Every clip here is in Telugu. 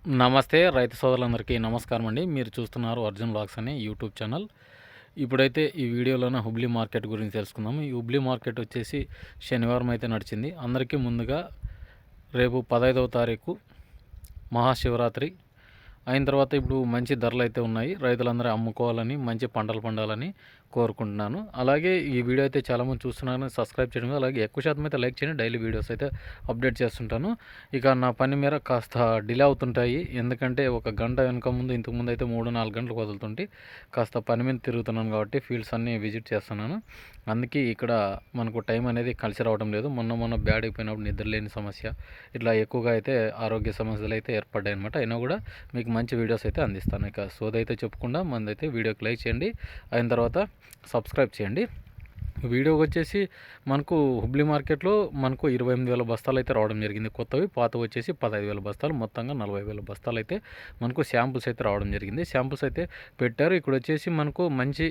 నమస్తే రైతు సోదరులందరికీ నమస్కారం అండి. మీరు చూస్తున్నారు అర్జున్ వ్లాగ్స్ అనే యూట్యూబ్ ఛానల్. ఇప్పుడైతే ఈ వీడియోలోన హుబ్లీ మార్కెట్ గురించి తెలుసుకుందాము. ఈ హుబ్లీ మార్కెట్ వచ్చేసి శనివారం అయితే నడిచింది. అందరికీ ముందుగా రేపు 15వ తారీఖు మహాశివరాత్రి అయిన తర్వాత ఇప్పుడు మంచి ధరలు అయితే ఉన్నాయి. రైతులందరూ అమ్ముకోవాలని, మంచి పంటలు పండాలని కోరుకుంటున్నాను. అలాగే ఈ వీడియో అయితే చాలామంది చూస్తున్నారని సబ్స్క్రైబ్ చేయడం, అలాగే ఎక్కువ శాతం అయితే లైక్ చేయండి. డైలీ వీడియోస్ అయితే అప్డేట్ చేస్తుంటాను. ఇక నా పని మేర కాస్త డిలే అవుతుంటాయి. ఎందుకంటే ఒక గంట వెనుక ముందు ఇంతకుముందు అయితే 3-4 గంటలకు వదులుతుంటే కాస్త పని మీద తిరుగుతున్నాను కాబట్టి ఫీల్డ్స్ అన్నీ విజిట్ చేస్తున్నాను. అందుకే ఇక్కడ మనకు టైం అనేది కలిసి రావడం లేదు. మొన్న బ్యాడ్ అయిపోయినప్పుడు నిద్రలేని సమస్య, ఇట్లా ఎక్కువగా అయితే ఆరోగ్య సమస్యలు అయితే ఏర్పడ్డాయి అనమాట. అయినా కూడా మీకు మంచి వీడియోస్ అయితే అందిస్తాను. ఇక సోదైతే చెప్పకుండా మందైతే వీడియోకి లైక్ చేయండి, అయిన తర్వాత సబ్స్క్రైబ్ చేయండి. వీడియోకి వచ్చేసి మనకు హుబ్లీ మార్కెట్లో మనకు 28,000 బస్తాలు అయితే రావడం జరిగింది కొత్తవి. పాతవి వచ్చేసి 15,000 బస్తాలు, మొత్తంగా 40,000 బస్తాలు అయితే మనకు శాంపుల్స్ అయితే రావడం జరిగింది. శాంపుల్స్ అయితే పెట్టారు. ఇక్కడ వచ్చేసి మనకు మంచి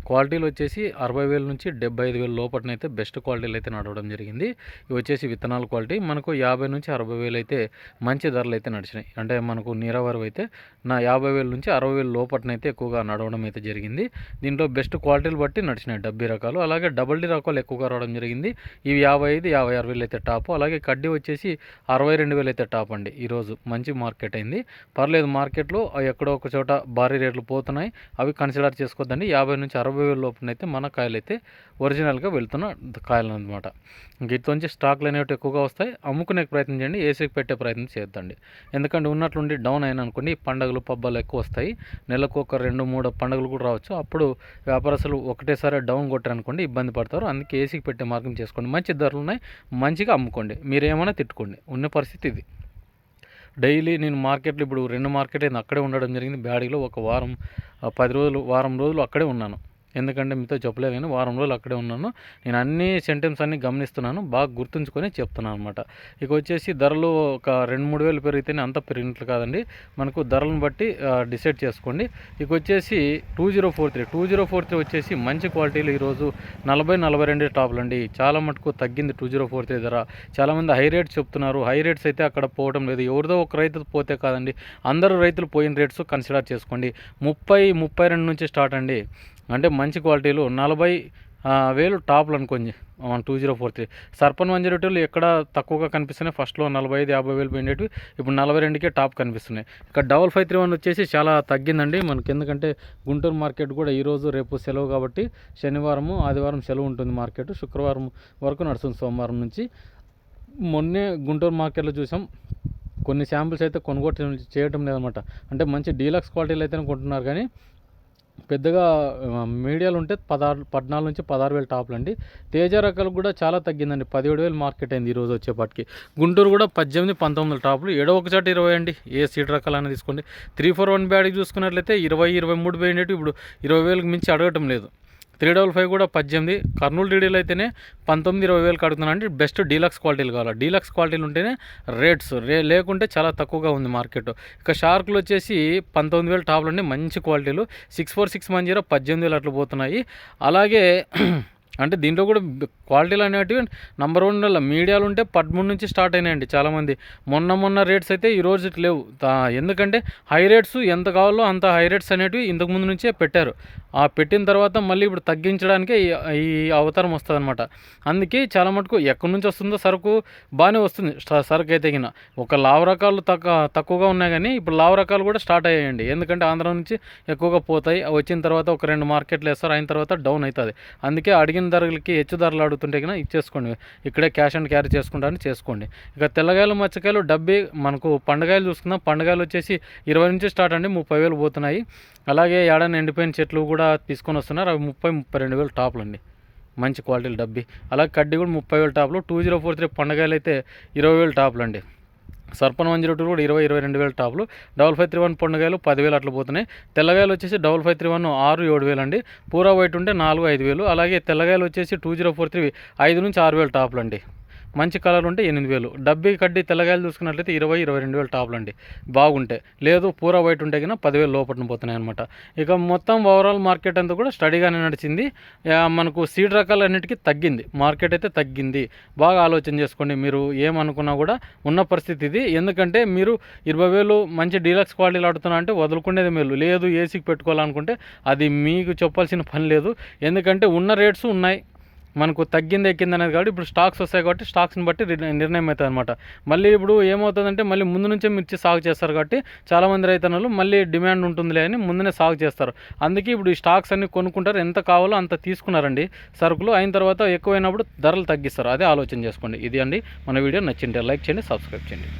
క్వాలిటీలు వచ్చేసి 60,000 నుంచి 75,000 లోపలనైతే బెస్ట్ క్వాలిటీలు అయితే నడవడం జరిగింది. ఇవి వచ్చేసి విత్తనాల క్వాలిటీ మనకు 50 నుంచి 60,000 అయితే మంచి ధరలు అయితే నడిచినాయి. అంటే మనకు నీరావరి అయితే 50,000 నుంచి 60,000 లోపలనైతే ఎక్కువగా నడవడం అయితే జరిగింది. దీంట్లో బెస్ట్ క్వాలిటీలు బట్టి నడిచినాయి 70 రకాలు. అలాగే డబుల్ డి రకాలు ఎక్కువగా రావడం జరిగింది. ఇవి 55,000-56,000 అయితే టాప్. అలాగే కడ్డీ వచ్చేసి 62,000 అయితే టాప్ అండి. ఈరోజు మంచి మార్కెట్ అయింది. పర్లేదు, మార్కెట్లో ఎక్కడో ఒక చోట భారీ రేట్లు పోతున్నాయి, అవి కన్సిడర్ చేసుకోవద్దండి. 50 నుంచి 60,000 లోపునైతే మన కాయలు అయితే ఒరిజినల్గా వెళ్తున్న కాయలు అనమాట. వీటితోంచి స్టాక్లు అనేవి ఎక్కువగా వస్తాయి. అమ్ముకునే ప్రయత్నం చేయండి, ఏసీకి పెట్టే ప్రయత్నం చేయొద్దండి. ఎందుకంటే ఉన్నట్లుండి డౌన్ అయినా అనుకోండి, పండుగలు పబ్బాలు ఎక్కువ వస్తాయి. నెలకు ఒక 2-3 పండుగలు కూడా రావచ్చు. అప్పుడు వ్యాపారస్తులు ఒకటేసారి డౌన్ కొట్టారనుకోండి ఇబ్బంది పడతారు. అందుకే ఏసీకి పెట్టే మార్గం చేసుకోండి. మంచి ధరలు ఉన్నాయి, మంచిగా అమ్ముకోండి. మీరు ఏమైనా తిట్టుకోండి, ఉన్న పరిస్థితి ఇది. డైలీ నేను మార్కెట్లో ఇప్పుడు 2 మార్కెట్ అయింది, అక్కడే ఉండడం జరిగింది. బ్యాడీలో ఒక వారం రోజులు అక్కడే ఉన్నాను. ఎందుకంటే మీతో చెప్పలేదు కానీ వారం రోజులు అక్కడే ఉన్నాను. నేను అన్ని సెంటెన్స్ అన్నీ గమనిస్తున్నాను, బాగా గుర్తుంచుకొని చెప్తున్నాను అనమాట. ఇక వచ్చేసి ధరలు ఒక 2-3 వేలు పెరిగితేనే అంత పెరిగినట్లు కాదండి, మనకు ధరలను బట్టి డిసైడ్ చేసుకోండి. ఇక వచ్చేసి 2043 వచ్చేసి మంచి క్వాలిటీలు ఈరోజు 40-42 టాపులు అండి. చాలా మటుకు తగ్గింది 2043 ధర. చాలామంది హై రేట్స్ చెప్తున్నారు. హై రేట్స్ అయితే అక్కడ పోవడం లేదు. ఎవరిదో ఒక రైతు పోతే కాదండి, అందరూ రైతులు పోయిన రేట్స్ కన్సిడర్ చేసుకోండి. 30-32 నుంచి స్టార్ట్ అండి. అంటే మంచి క్వాలిటీలు 40,000 టాప్లు అనుకోండి. 2043 సర్పన్ 102 ఎక్కడ తక్కువగా కనిపిస్తున్నాయి. ఫస్ట్లో 45,000-50,000 పోయినవి ఇప్పుడు 42కే టాప్ కనిపిస్తున్నాయి. ఇక 5531 వచ్చేసి చాలా తగ్గిందండి మనకి. ఎందుకంటే గుంటూరు మార్కెట్ కూడా ఈరోజు రేపు సెలవు కాబట్టి శనివారము ఆదివారం సెలవు ఉంటుంది మార్కెట్. శుక్రవారం వరకు నడుస్తుంది, సోమవారం నుంచి. మొన్నే గుంటూరు మార్కెట్లో చూసాం, కొన్ని శాంపిల్స్ అయితే కొనుగోలు చేయటం లేదన్నమాట. అంటే మంచి డీలక్స్ క్వాలిటీలు అయితే కొంటున్నారు, కానీ పెద్దగా మీడియాలు ఉంటే 14 నుంచి 16,000 టాప్లు అండి. తేజ రకాలకు కూడా చాలా తగ్గిందండి, 17,000 మార్కెట్ అయింది ఈరోజు వచ్చేపాటికి. గుంటూరు కూడా 18-19 టాప్లు, ఏడో ఒక చాట 20 అండి. ఏ సీడ్ రకాలైనా తీసుకోండి. 341 బ్యాడ్కి చూసుకున్నట్లయితే 20-23 పోయినట్టు ఇప్పుడు 20,000కి మించి అడగటం లేదు. 355 కూడా 18. కర్నూలు డీడీలు అయితేనే 19-20,000 అడుగుతున్నాను. అంటే బెస్ట్ డీలక్స్ క్వాలిటీలు కావాలి. డీలక్స్ క్వాలిటీలు ఉంటేనే రేట్స్, లేకుంటే చాలా తక్కువగా ఉంది మార్కెట్. ఇక షార్కులు వచ్చేసి 19,000 టాప్లు అండి, మంచి క్వాలిటీలు. 64-610 18,000 అట్లా పోతున్నాయి. అలాగే అంటే దీంట్లో కూడా క్వాలిటీలు అనేటివి నెంబర్ 1 మీడియాలు ఉంటే 13 నుంచి స్టార్ట్ అయినాయండి. చాలామంది మొన్న రేట్స్ అయితే ఈ రోజు లేవు. ఎందుకంటే హై రేట్స్ ఎంత కావాలో అంత హై రేట్స్ అనేటివి ఇంతకుముందు నుంచే పెట్టారు. ఆ పెట్టిన తర్వాత మళ్ళీ ఇప్పుడు తగ్గించడానికే ఈ అవతారం వస్తుంది అనమాట. అందుకే చాలా మటుకు ఎక్కడి నుంచి వస్తుందో సరుకు బాగానే వస్తుంది. సరుకు అయితే గిన ఒక లావు రకాలు తక్కువగా ఉన్నాయి, కానీ ఇప్పుడు లావు రకాలు కూడా స్టార్ట్ అయ్యాయండి. ఎందుకంటే ఆంధ్ర నుంచి ఎక్కువగా పోతాయి. వచ్చిన తర్వాత ఒక 2 మార్కెట్లు వేస్తారు, అయిన తర్వాత డౌన్ అవుతుంది. అందుకే అడిగిన ధరలకి హెచ్చు ధరలు అడుగుతుంటే కన్నా ఇచ్చేసుకోండి, ఇక్కడే క్యాష్ అండ్ క్యారీ చేసుకుంటారని చేసుకోండి. ఇక తెల్లగాయలు మచ్చకాయలు 70. మనకు పండుగాయలు చూసుకుందాం. పండుగాయలు వచ్చేసి 20 నుంచి స్టార్ట్ అండి, 30,000 పోతున్నాయి. అలాగే ఏడాది ఎండిపోయిన చెట్లు కూడా తీసుకొని వస్తున్నారు, అవి 30-32,000 టాప్లు అండి, మంచి క్వాలిటీలు 70. అలాగే కడ్డీ కూడా 30,000 టాప్లు. 2043 పండుగాయలు అయితే 20,000 టాప్లు అండి. సర్పన్ 102 కూడా 20-22,000 టాప్లు. 5531 పండుగలు 10,000 అట్లా పోతున్నాయి. తెల్లగాయలు వచ్చేసి 5531 6-7,000 అండి. పూరా వైట్ ఉంటే 4-5,000. అలాగే తెల్లగాయలు వచ్చేసి 2043 5 నుంచి 6,000 టాప్లు అండి. మంచి కలర్ ఉంటే 8,000. డబ్బీ కడ్డీ తెల్లగాయలు చూసుకున్నట్లయితే 20-22,000 టాప్లు అండి బాగుంటాయి. లేదు పూరా వైట్ ఉంటే కన్నా 10,000 లోపల పోతున్నాయి అనమాట. ఇక మొత్తం ఓవరాల్ మార్కెట్ అంతా కూడా స్టడీగానే నడిచింది. మనకు సీడ్ రకాలన్నిటికీ తగ్గింది, మార్కెట్ అయితే తగ్గింది. బాగా ఆలోచన చేసుకోండి, మీరు ఏమనుకున్నా కూడా ఉన్న పరిస్థితి ఇది. ఎందుకంటే మీరు 20,000 మంచి డీలక్స్ క్వాలిటీలు ఆడుతున్నా అంటే వదులుకునేది మేలు. లేదు ఏసీకి పెట్టుకోవాలనుకుంటే అది మీకు చెప్పాల్సిన పని లేదు. ఎందుకంటే ఉన్న రేట్స్ ఉన్నాయి, మనకు తగ్గింది ఎక్కింది అనేది కాబట్టి ఇప్పుడు స్టాక్స్ వస్తాయి కాబట్టి స్టాక్స్ని బట్టి నిర్ణయం అవుతుంది అనమాట. మళ్ళీ ఇప్పుడు ఏమవుతుందంటే మళ్ళీ ముందు నుంచే మిర్చి సాగు చేస్తారు కాబట్టి చాలామంది రైతన్నలు మళ్ళీ డిమాండ్ ఉంటుందిలే అని ముందునే సాగు చేస్తారు. అందుకే ఇప్పుడు ఈ స్టాక్స్ అన్ని కొనుక్కుంటారు, ఎంత కావాలో అంత తీసుకున్నారండి సరుకులు. అయిన తర్వాత ఎక్కువైనప్పుడు ధరలు తగ్గిస్తారు. అదే ఆలోచన చేసుకోండి. ఇది అండి మన వీడియో. నచ్చింటే లైక్ చేయండి, సబ్స్క్రైబ్ చేయండి.